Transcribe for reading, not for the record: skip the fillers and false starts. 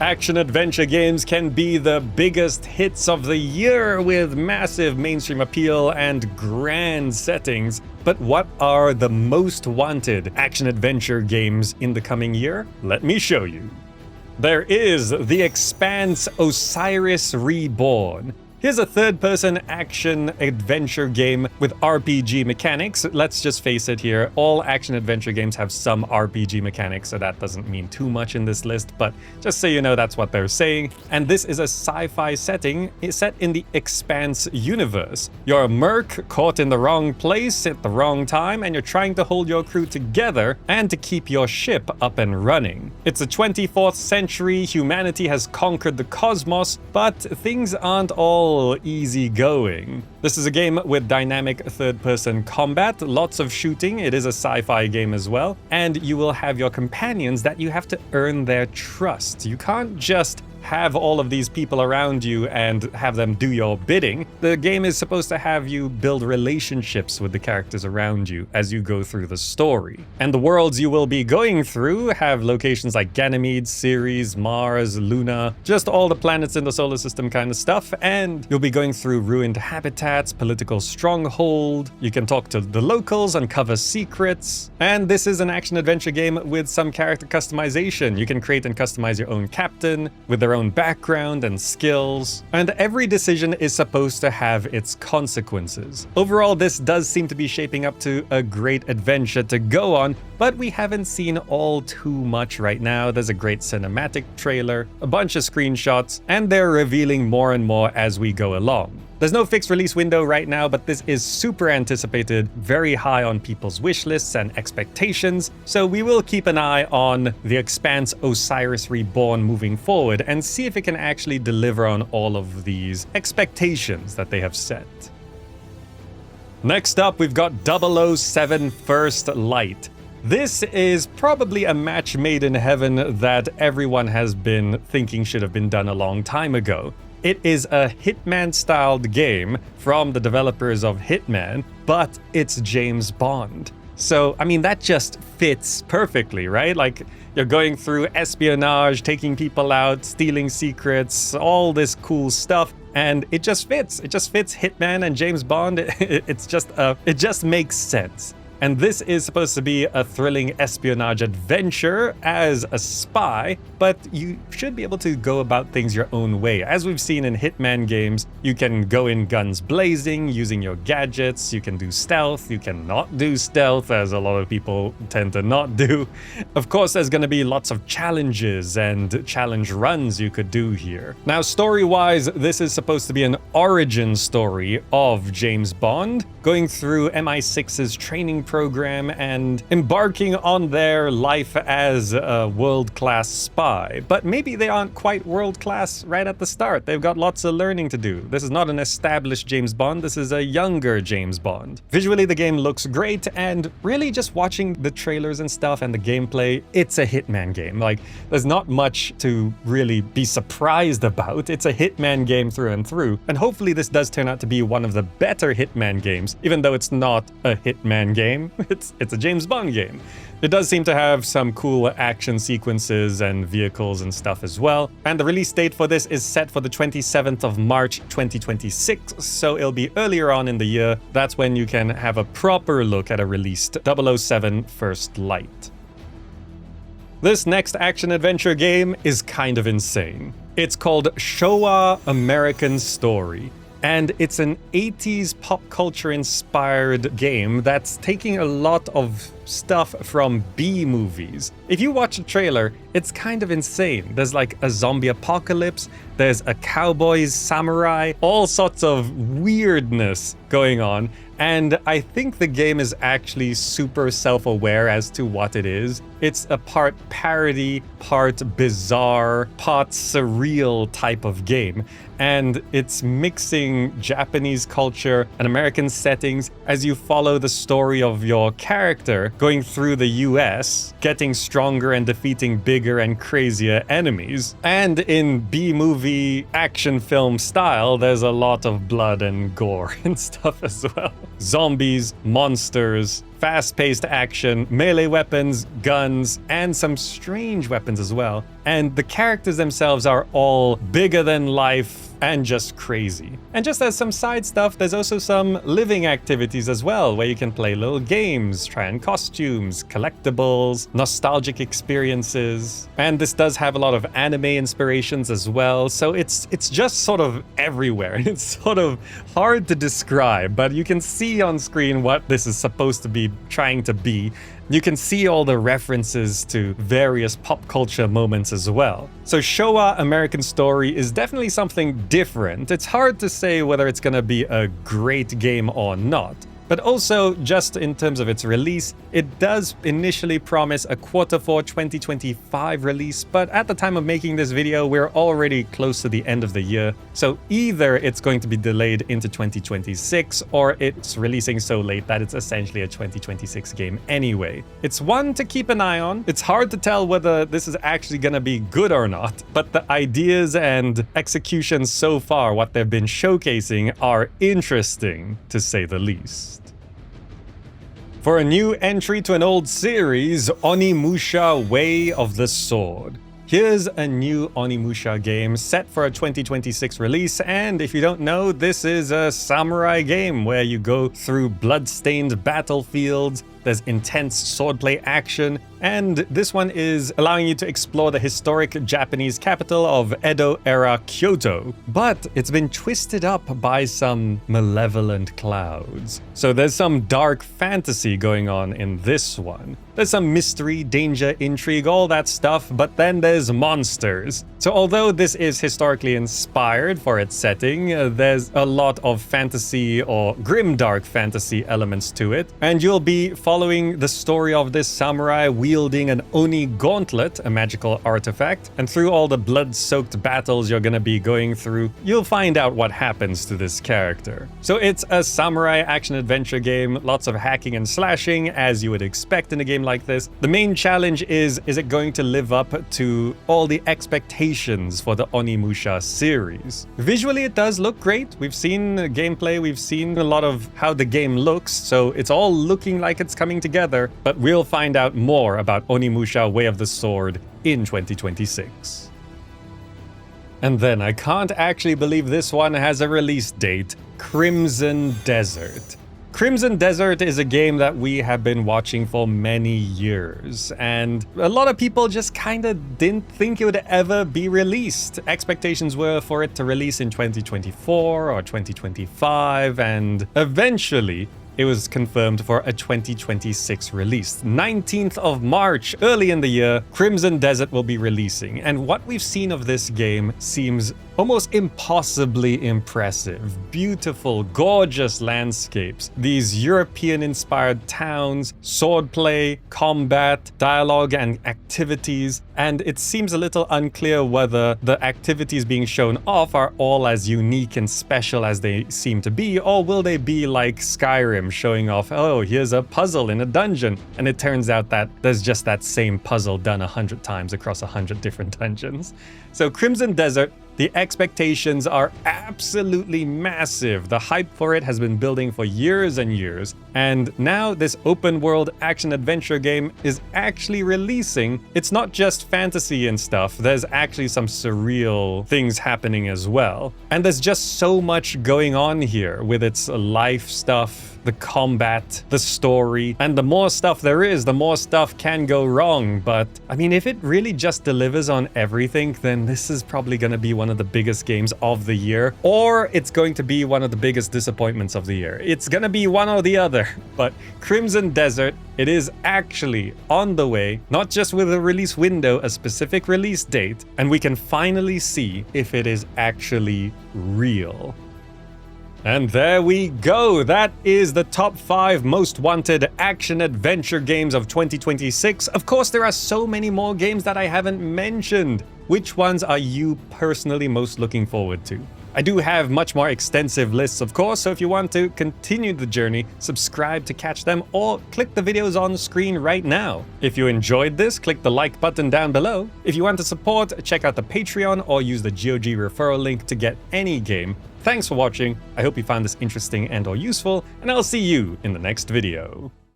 Action-adventure games can be the biggest hits of the year with massive mainstream appeal and grand settings. But what are the most wanted action-adventure games in the coming year? Let me show you. There is the Expanse Osiris Reborn. Here's a third-person action-adventure game with RPG mechanics. Let's just face it here, all action-adventure games have some RPG mechanics, so that doesn't mean too much in this list, but just so you know, that's what they're saying. And this is a sci-fi setting set in the Expanse universe. You're a merc caught in the wrong place at the wrong time, and you're trying to hold your crew together and to keep your ship up and running. It's the 24th century, humanity has conquered the cosmos, but things aren't all easy going. This is a game with dynamic third-person combat, lots of shooting, it is a sci-fi game as well, and you will have your companions that you have to earn their trust. You can't just have all of these people around you and have them do your bidding. The game is supposed to have you build relationships with the characters around you as you go through the story. And the worlds you will be going through have locations like Ganymede, Ceres, Mars, Luna, just all the planets in the solar system kind of stuff, and you'll be going through ruined habitats, political stronghold, you can talk to the locals, uncover secrets, and this is an action-adventure game with some character customization. You can create and customize your own captain with their own background and skills, and every decision is supposed to have its consequences. Overall, this does seem to be shaping up to a great adventure to go on, but we haven't seen all too much right now. There's a great cinematic trailer, a bunch of screenshots, and they're revealing more and more as we go along. There's no fixed release window right now, but this is super anticipated, very high on people's wish lists and expectations, so we will keep an eye on the Expanse Osiris Reborn moving forward and see if it can actually deliver on all of these expectations that they have set. Next up, we've got 007 First Light. This is probably a match made in heaven that everyone has been thinking should have been done a long time ago. It is a Hitman-styled game from the developers of Hitman, but it's James Bond. So, I mean, that just fits perfectly, right? Like, you're going through espionage, taking people out, stealing secrets, all this cool stuff, and it just fits. It just fits Hitman and James Bond. It just makes sense. And this is supposed to be a thrilling espionage adventure as a spy, but you should be able to go about things your own way. As we've seen in Hitman games, you can go in guns blazing, using your gadgets, you can do stealth, you cannot do stealth, as a lot of people tend to not do. Of course, there's going to be lots of challenges and challenge runs you could do here. Now, story-wise, this is supposed to be an origin story of James Bond, going through MI6's training program and embarking on their life as a world-class spy. But maybe they aren't quite world-class right at the start. They've got lots of learning to do. This is not an established James Bond, this is a younger James Bond. Visually, the game looks great, and really just watching the trailers and stuff and the gameplay, it's a Hitman game. Like, there's not much to really be surprised about. It's a Hitman game through and through, and hopefully this does turn out to be one of the better Hitman games, even though it's not a Hitman game. It's a James Bond game. It does seem to have some cool action sequences and vehicles and stuff as well. And the release date for this is set for the 27th of March 2026, so it'll be earlier on in the year. That's when you can have a proper look at a released 007 First Light. This next action-adventure game is kind of insane. It's called Showa American Story. And it's an 80s pop culture inspired game that's taking a lot of stuff from B movies. If you watch the trailer, it's kind of insane. There's like a zombie apocalypse, there's a cowboys, samurai, all sorts of weirdness going on. And I think the game is actually super self-aware as to what it is. It's a part parody, part bizarre, part surreal type of game. And it's mixing Japanese culture and American settings as you follow the story of your character going through the US, getting stronger and defeating bigger and crazier enemies. And in B-movie action film style, there's a lot of blood and gore and stuff as well. Zombies, monsters, fast-paced action, melee weapons, guns, and some strange weapons as well. And the characters themselves are all bigger than life and just crazy. And just as some side stuff, there's also some living activities as well, where you can play little games, try on costumes, collectibles, nostalgic experiences. And this does have a lot of anime inspirations as well, so it's just sort of everywhere. It's sort of hard to describe, but you can see on screen what this is supposed to be trying to be. You can see all the references to various pop culture moments as well. So Showa American Story is definitely something different. It's hard to say whether it's gonna be a great game or not. But also, just in terms of its release, it does initially promise a Q4 2025 release, but at the time of making this video, we're already close to the end of the year. So either it's going to be delayed into 2026, or it's releasing so late that it's essentially a 2026 game anyway. It's one to keep an eye on. It's hard to tell whether this is actually gonna be good or not, but the ideas and executions so far, what they've been showcasing, are interesting, to say the least. For a new entry to an old series, Onimusha Way of the Sword. Here's a new Onimusha game set for a 2026 release, and if you don't know, this is a samurai game where you go through blood-stained battlefields, there's intense swordplay action, and this one is allowing you to explore the historic Japanese capital of Edo-era Kyoto. But it's been twisted up by some malevolent clouds. So there's some dark fantasy going on in this one. There's some mystery, danger, intrigue, all that stuff, but then there's monsters. So although this is historically inspired for its setting, there's a lot of fantasy or grimdark fantasy elements to it, and you'll be following the story of this samurai wielding an Oni gauntlet, a magical artifact, and through all the blood-soaked battles you're gonna be going through, you'll find out what happens to this character. So it's a samurai action-adventure game, lots of hacking and slashing, as you would expect in a game like this. The main challenge is it going to live up to all the expectations for the Onimusha series? Visually, it does look great. We've seen gameplay, we've seen a lot of how the game looks, so it's all looking like it's coming together, but we'll find out more about Onimusha Way of the Sword in 2026. And then I can't actually believe this one has a release date: Crimson Desert. Crimson Desert is a game that we have been watching for many years, and a lot of people just kinda didn't think it would ever be released. Expectations were for it to release in 2024 or 2025, and eventually it was confirmed for a 2026 release. 19th of March, early in the year, Crimson Desert will be releasing, and what we've seen of this game seems almost impossibly impressive. Beautiful, gorgeous landscapes, these European-inspired towns, swordplay, combat, dialogue, and activities, and it seems a little unclear whether the activities being shown off are all as unique and special as they seem to be, or will they be like Skyrim, showing off, oh, here's a puzzle in a dungeon, and it turns out that there's just that same puzzle done 100 times across 100 different dungeons. So Crimson Desert, the expectations are absolutely massive. The hype for it has been building for years and years, and now this open world action adventure game is actually releasing. It's not just fantasy and stuff, there's actually some surreal things happening as well. And there's just so much going on here with its life stuff, the combat, the story, and the more stuff there is, the more stuff can go wrong. But I mean, if it really just delivers on everything, then this is probably going to be one of the biggest games of the year, or it's going to be one of the biggest disappointments of the year. It's going to be one or the other. But Crimson Desert, it is actually on the way, not just with a release window, a specific release date, and we can finally see if it is actually real. And there we go. That is the top 5 most wanted action-adventure games of 2026. Of course, there are so many more games that I haven't mentioned. Which ones are you personally most looking forward to? I do have much more extensive lists, of course, so if you want to continue the journey, subscribe to catch them, or click the videos on the screen right now. If you enjoyed this, click the like button down below. If you want to support, check out the Patreon or use the GOG Referral Link to get any game. Thanks for watching. I hope you found this interesting and or useful, and I'll see you in the next video.